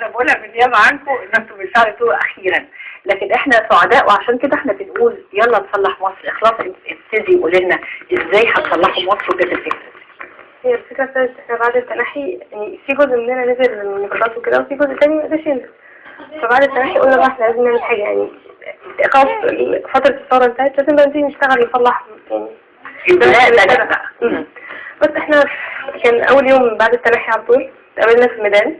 انا بقولها بالنيابه عنكم ان انتم بتساعدوا اخيرا، لكن احنا سعداء وعشان كده احنا بنقول يلا نصلح مصر. خلاص ابتدي قول لنا ازاي هتصلحوا مصر وكده الفكره. هي الفكرة بتاعت احنا بعد التنحي يعني في جزء مننا نزل من النقابات وكده وفي جزء تاني مقدرش ينزل. فبعد التنحي قلنا بقى احنا لازم نعمل حاجة يعني خلاص فترة الثورة انتهت لازم بقى نبتدي نشتغل نصلح يعني البلاء بقى. بس احنا كان أول يوم بعد التنحي على طول اتقابلنا في الميدان.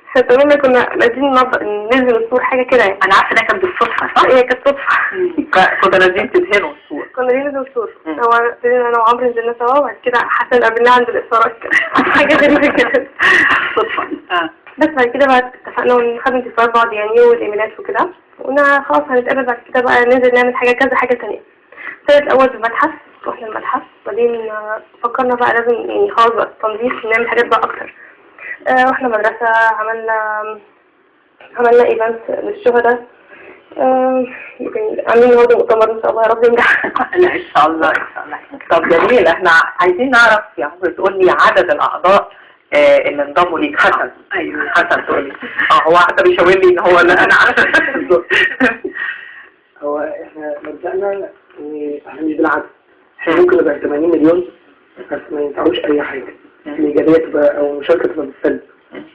احنا تقريبا كنا نازلين ننزل السور حاجة كده يعني. انا عارفة ده كان بالصدفة صح؟ هي كانت صدفة. كنا نازلين تدهنوا السور. كنا نازلين السور. هو ابتدينا انا وعمرو نزلنا سوا وبعد كده حسن قابلناه عند الإصارات حاجة غريبة كده. صدفة. بس بعد كده بقى اتفقنا ونخدم اتصالات بعض يعني والايميلات وكده. وقلنا خلاص هنتقابل بعد كده بقى ننزل نعمل حاجة تانية. ابتدت الأول بالمتحف، رحنا المتحف بعدين فكرنا بقى لازم يعني خلاص بقى التنظيف نعمل حاجات بقى أكتر. رحنا مدرسة عملنا ايفنت للشهداء. عاملين برضه مؤتمر ان شاء الله يا رب ينجح. لا ان شاء الله ان شاء الله. طب جميل، احنا عايزين نعرف يا عمرو تقول لي عدد الاعضاء اللي انضموا ليك. حسن. ايوه حسن تقول لي. هو حتى بيشاور لي ان هو لا انا عارفه. هو احنا مبدأنا ان احنا مش بالعدد، احنا ممكن نبقى 80 مليون بس ما ينفعوش اي حاجه. الايجابيه تبقى او المشاركه تبقى بالسلب.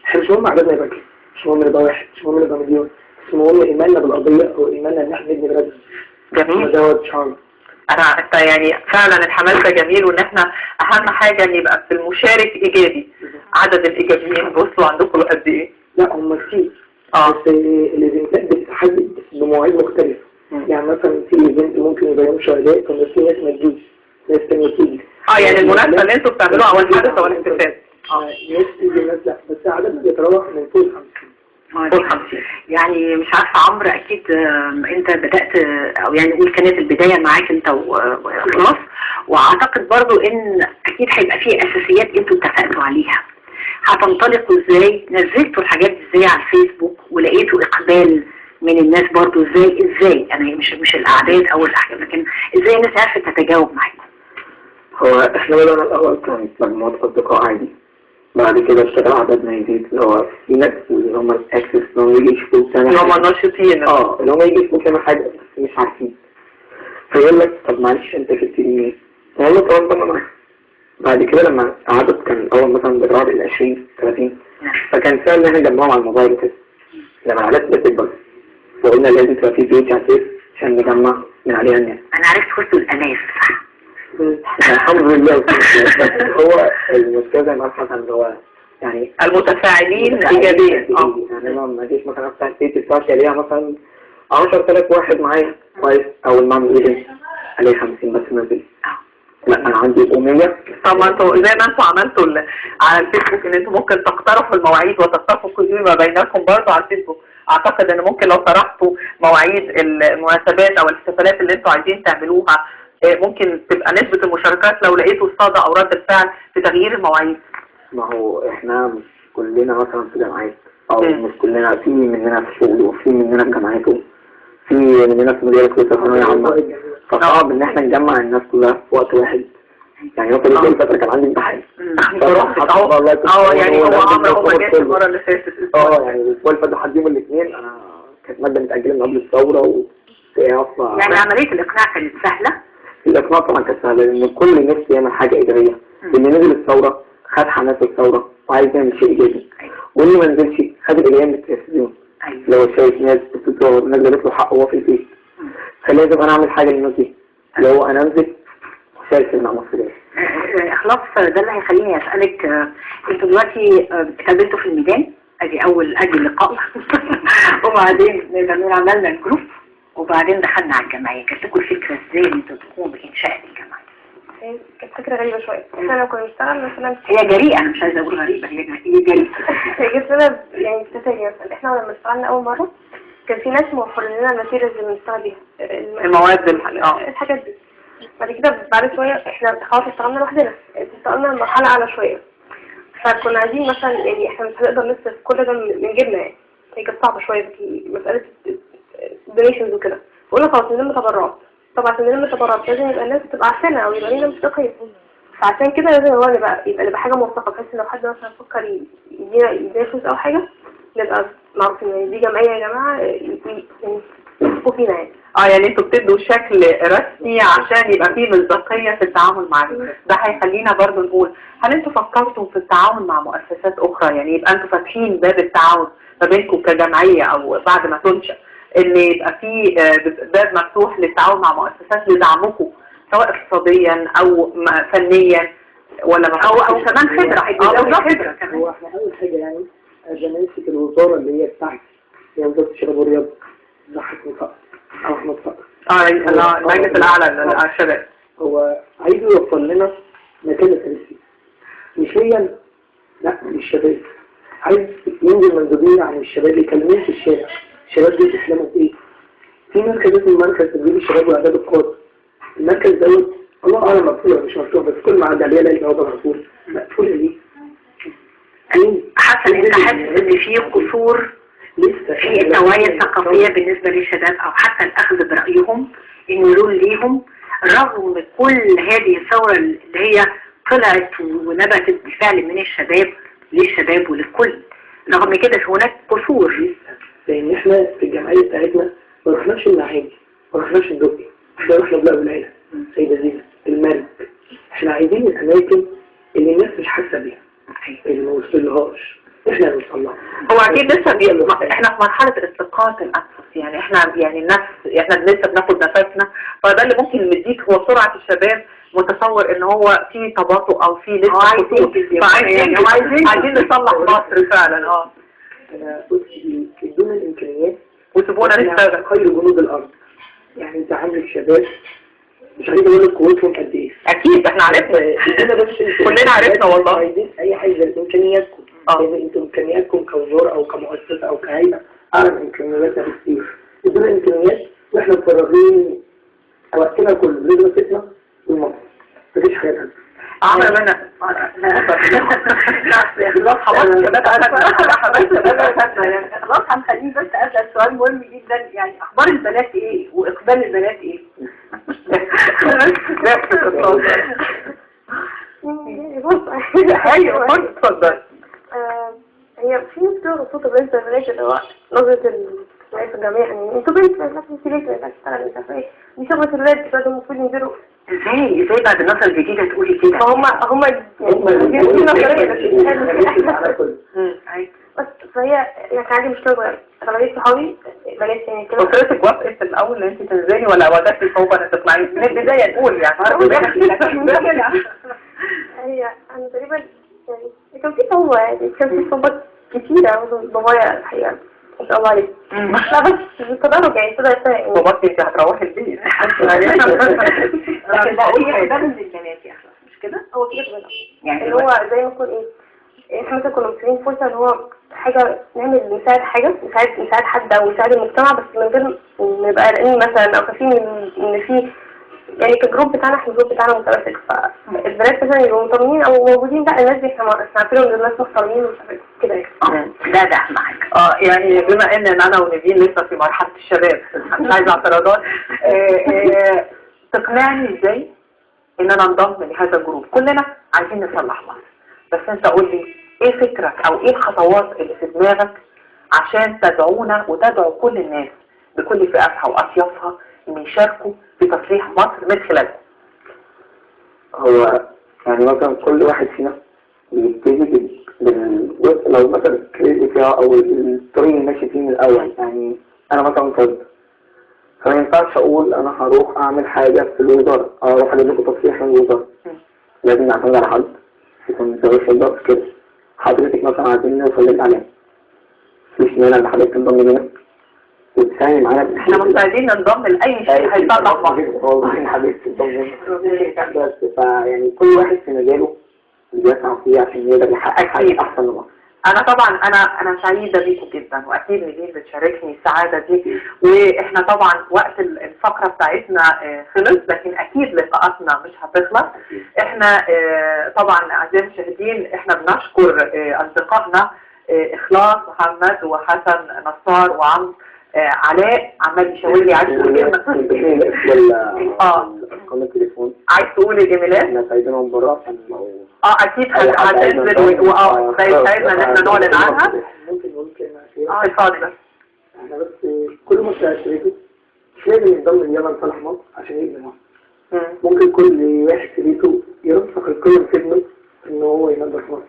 احنا مش مهم عددنا يبقى كده، مش مهم نبقى واحد، مش مهم نبقى مليون، بس المهم ايماننا بالقضيه او ايماننا ان احنا نبني بلدنا. جميل. ده شعار. انت يعني فعلا الحماس ده جميل، وان احنا اهم حاجه ان يبقى في المشارك ايجابي. عدد الايجابيين بصوا عندكم قد ايه؟ لا هم كتير. بس الايفنتات بتتحدد بمواعيد مختلفه. يعني مثلا في ايفنت ممكن يبقى يوم شهداء في ناس ما تجيش، ناس تانية تيجي. يعني المناسبه اللي انتوا بتعملوها اول حدث ولا احتفال؟ ناس تيجي ناس لا، بس عددنا بيتراوح من فوق 50. يعني مش عارفه عمرو اكيد انت بدات او يعني نقول كانت البدايه معاك انت واخلاص، واعتقد برضو ان اكيد هيبقى فيه اساسيات انتوا اتفقتوا عليها. هتنطلقوا ازاي؟ نزلتوا الحاجات ازاي على الفيسبوك ولقيتوا اقبال من الناس برضو ازاي؟ يعني مش الاعداد او الاحجام، لكن ازاي الناس عرفت تتجاوب معاكم؟ هو احنا بدأنا الاول كانت مجموعة اصدقاء عادي، بعد كده اشتغل عددنا يزيد. اللي هو في ناس اللي هم الاكسس اللي هم يجي يشوفوا سنة اللي هم الناشطين اللي هم يجي يشوفوا سنة حاجة بس مش عارفين، فيقول لك طب معلش انت جبت لي ايه؟ نقول له طبعا بقى معاك. بعد كده لما عدد كان اول مثلا بيتراوح ال 20 30 فكان سهل ان احنا نجمعهم على الموبايل وكده. لما العدد بتكبر فقلنا لازم تبقى في بيج على الفيس عشان نجمع من عليها الناس. انا عرفت وسط الالاف. الحمد لله. هو المشكلة زي ما حصل اللي هو يعني المتفاعلين ايجابيا. يعني انا ما جيش مثلا افتح البيت بتاعتي عليها مثلا 10,000 واحد معايا كويس، اول ما اعمل ايفنت عليه 50 بس نازل. لا انا عندي أمية. طب ما انتوا زي ما انتوا عملتوا على الفيسبوك ان انتوا ممكن تقترحوا المواعيد وتتفقوا ما بينكم برضه على الفيسبوك. اعتقد ان ممكن لو طرحتوا مواعيد المناسبات او الاحتفالات اللي انتوا عايزين تعملوها ممكن تبقى نسبة المشاركات لو لقيتوا صدى او رد الفعل في تغيير المواعيد. ما هو احنا مش كلنا مثلا في جامعات، او مش كلنا، في مننا في شغل وفي مننا في جامعاته، في مننا في مديرية ثانوية عامة، فصعب ان احنا نجمع الناس كلها في وقت واحد. يعني مثلا كل فترة كان عندي امتحان. يعني هو عمره هو جاي المرة اللي فاتت. يعني الاسبوع اللي فات حد يوم الاثنين انا كانت مادة متأجلة من قبل الثورة يعني عملية الاقناع كانت سهلة؟ الإقناع طبعا كانت سهلة لأن كل الناس يعمل حاجة إيجابية. اللي نزل الثورة خد حماس الثورة وعايز يعمل شيء إيجابي، واللي ما نزلش خد الإيجابية من التلفزيون. لو شايف ناس بتتصور نزلت له حق وهو في البيت، فلازم أنا أعمل حاجة للناس دي. لو أنا أنزل شارك مع مصريين. إخلاص ده اللي هيخليني أسألك، أنتوا دلوقتي اتقابلتوا في الميدان، أدي أول لقاء وبعدين عملنا الجروب وبعدين دخلنا على الجمعية. كانت لكم الفكرة ازاي انتوا تقوموا بإنشاء الجمعية؟ كانت فكرة غريبة شوية. احنا لو كنا نشتغل مثلا هي جريئة، انا مش عايزة اقول غريبة، هي جريئة. هي جت لنا يعني بتتاجي مثلا. احنا لما اشتغلنا أول مرة كان في ناس موفرين لنا الماتيريالز اللي بنشتغل بيها، المواد الحاجات دي. بعد كده بعد شوية احنا خلاص اشتغلنا لوحدنا، اشتغلنا مرحلة أعلى شوية، فكنا عايزين مثلا يعني احنا مش هنقدر نصرف كل ده من جيبنا. يعني هي كانت صعبة شوية في مسألة الدونيشنز وكده. قلنا خلاص نلم تبرعات. طبعا عشان نلم تبرعات لازم يبقى الناس تبقى عارفانا او يبقى لنا مصداقية. فعشان كده لازم هو يبقى حاجة موثقة، بحيث لو حد مثلا فكر يدينا فلوس أو حاجة نبقى معروفين يعني دي جمعية يا جماعة يثقوا فينا يعني. يعني انتوا بتدوا شكل رسمي عشان يبقى فيه مصداقية في التعامل معاكم. ده هيخلينا برضو نقول، هل انتوا فكرتوا في التعاون مع مؤسسات اخرى؟ يعني يبقى انتوا فاتحين باب التعاون ما بينكم كجمعية او بعد ما تنشأ ان يبقى فيه باب مفتوح للتعاون مع مؤسسات لدعمكم سواء اقتصاديا او فنيا ولا او كمان خبرة كمان. هو احنا اول حاجة يعني عشان نمسك الوزارة اللي هي بتاعت وزارة الشباب والرياضة ضحك فقط او احمد فقط المجلس الاعلى للشباب، هو عايز يوصل لنا مكانة تاريخية نسبيا لا للشباب، عايز ينزل مندوبين عن الشباب يكلمون في الشارع. الشباب دي تسلمت ايه؟ في مركز اسمه مركز تدريب الشباب واعداد القوات. المركز دوت الله اعلم مفتوح مش مفتوح، بس كل ما عدى عليه الاقي هو مقفول. مقفول ليه؟ حاسه ان انت حاسس ان في قصور في التوعية الثقافية بالنسبة للشباب او حتى الاخذ برأيهم انه يقولون ليهم رغم كل هذه الثورة اللي هي طلعت ونبتت بالفعل من الشباب للشباب وللكل، رغم كده هناك قصور. لان احنا في الجمعية بتاعتنا ما رحناش المعادي ما رحناش الدقي، احنا رحنا بلاد العيلة سيدة زينة المرج. احنا عايزين الاماكن اللي الناس مش حاسة بيها اللي ما وصلهاش احنا اللي نوصلها. هو اكيد لسه احنا في مرحلة استقاط الانفس، يعني احنا يعني النفس احنا لسه بناخد نفسنا، فده اللي ممكن نديك هو سرعة الشباب متصور ان هو في تباطؤ او في لسه عايزين نصلح مصر فعلا. انا قلت بدون الامكانيات وسيبونا نشتغل خير جنود الارض. يعني انت عندك شباب مش عايز اقول لك قوتهم قد ايه، اكيد احنا عرفنا كلنا عرفنا والله. عايزين اي حاجه امكانياتكم يعني انتوا امكانياتكم كوزاره او كمؤسسه او كهيئه اعلى من امكانياتنا بكتير. بدون الامكانيات واحنا مفرغين وقتنا كله لدراستنا والمصر مفيش حاجه ثانيه. عمرو منى خلاص هنخليه بس اسال سؤال مهم جدا، يعني اخبار البنات ايه واقبال البنات ايه؟ ايوه اتفضل. هي في ناس صوت بنت البنات اللي هو نظرة في الجميع يعني انتوا بنت ما تشتغل مش عارفه ايه دي شغلة الولاد بقى المفروض ينزلوا. ازاي بعد النظرة الجديدة تقولي كده؟ هم دي نظرية بس فهي يعني عندي مشكلة اغلبية صحابي بنات يعني كده. فكرتك وافقت الاول ان انت تنزلي ولا وجدتي صعوبة ان تطلعي من البداية نقول يعني؟ هي انا تقريبا يعني كان في صعوبة يعني كان في صعوبات كتيرة بابايا الحقيقة ما شاء الله عليه. لا بس بالتدرج يعني كده باباكي انت هتروحي البيت. لكن هي ده من البنات يا اخي مش كده؟ هو كده يعني اللي هو زي ما يكون احنا مثلا كنا مستنيين فرصة اللي هو حاجة نساعد حد او نساعد المجتمع بس من غير نبقى قلقانين مثلا او خايفين ان في يعني كجروب بتاعنا احنا الجروب بتاعنا متماسك، فالبنات مثلا يبقوا مطمنين او موجودين لا الناس دي احنا عارفين ان الناس محترمين ومش عارفين كده يعني. ده معاك يعني بما ان انا ونيفين لسه في مرحله الشباب مش عايزه اعتراضات تقنعني ازاي ان انا انضم لهذا الجروب؟ كلنا عايزين نصلح مصر، بس انت قول لي ايه فكرك او ايه الخطوات اللي في دماغك عشان تدعونا وتدعو كل الناس بكل فئاتها واطيافها ان يشاركوا في تصليح مصر من خلالكم؟ هو يعني مثلا كل واحد فينا بيبتدي لو مثلا الكريزي بتاعه او الطريق الماشي فيه من الاول. يعني انا مثلا فرد فما ينفعش اقول انا هروح اعمل حاجه في الوزاره او اروح اجيب لكم تصريح من الوزاره، لازم نعتمد على حد يكون زي الضغط كده. حضرتك مثلا عايزين نوصل للاعلام مش معنى ان حضرتك تنضم لنا وتساهم معانا. احنا مستعدين ننضم لاي شيء هيصلح مصر والله حضرتك تنضم بس فيعني كل واحد في مجاله بيسعى فيه عشان يقدر يحقق حاجه احسن لمصر. انا طبعا انا سعيده بيكم جدا واكيد نيفين بتشاركني السعاده دي، واحنا طبعا وقت الفقره بتاعتنا خلص لكن اكيد لقاءاتنا مش هتخلص. احنا طبعا اعزائي المشاهدين احنا بنشكر اصدقائنا اخلاص محمد وحسن نصار وعمرو علاء عمال يشاور لي عايز تقول ارقام التليفون. عايز تقول الايميلات؟ احنا سايبينهم بره عشان اكيد هتنزل ساعدنا ان احنا نعلن عنها. ممكن نقول كلمه اتفضل. احنا بس كل مشروع شريكه مش لازم ينضم ليلا لصالح مصر عشان يبني مصر. ممكن كل واحد في بيته يرفق القيم في ابنه ان هو ينظف مصر.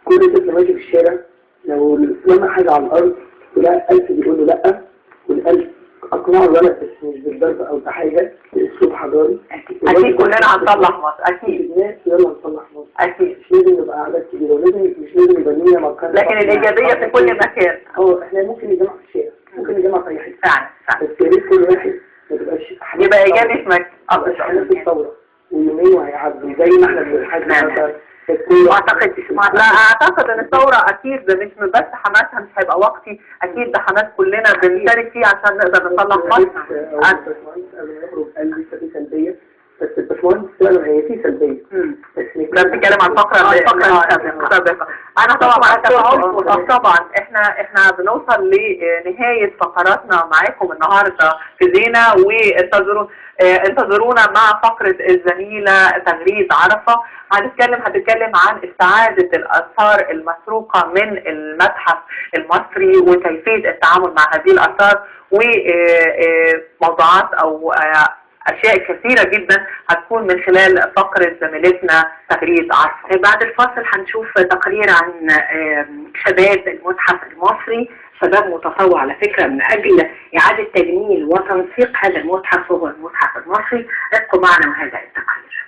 كل طفل ماشي في الشارع لو لما حاجه على الارض ولقى ألف بيقول له لا، والألف اقنعه الولد بس مش بالضرب او بحاجه باسلوب حضاري. اكيد كلنا هنصلح مصر. اكيد الناس يلا نصلح مصر. اكيد مش لازم يبقى اعداد كبيره ولازم مش لازم يبقى لينا مكان، لكن الايجابيه في كل مكان. احنا ممكن نجمع في الشارع، ممكن نجمع في اي حته فعلا بس يا ريت كل واحد ما تبقاش يبقى ايجابي في مكان. حماس الثوره ويومين وهيعدوا زي ما احنا بنحاول مثلا. اعتقد ان الثوره اكيد مش بس حماسها مش هيبقى وقتي، اكيد ده حماس كلنا بنشارك فيه عشان نقدر نصلح مصر. الباشمهندس قبل ما يخرج قال لسه في سلبيه، بس الباشمهندس فعلا هي في سلبيه بس بتتكلم عن الفقره السابقه. انا طبعا احنا بنوصل لنهايه فقراتنا معاكم النهارده في زينه، وانتظرونا مع فقره الزميله تغريد عرفه. هتتكلم عن استعاده الاثار المسروقه من المتحف المصري وكيفيه التعامل مع هذه الاثار، وموضوعات او أشياء كثيرة جدا هتكون من خلال فقرة زميلتنا تغريد عرفة. بعد الفاصل هنشوف تقرير عن شباب المتحف المصري، شباب متطوع على فكرة من أجل إعادة تجميل وتنسيق هذا المتحف وهو المتحف المصري. ابقوا معنا وهذا التقرير.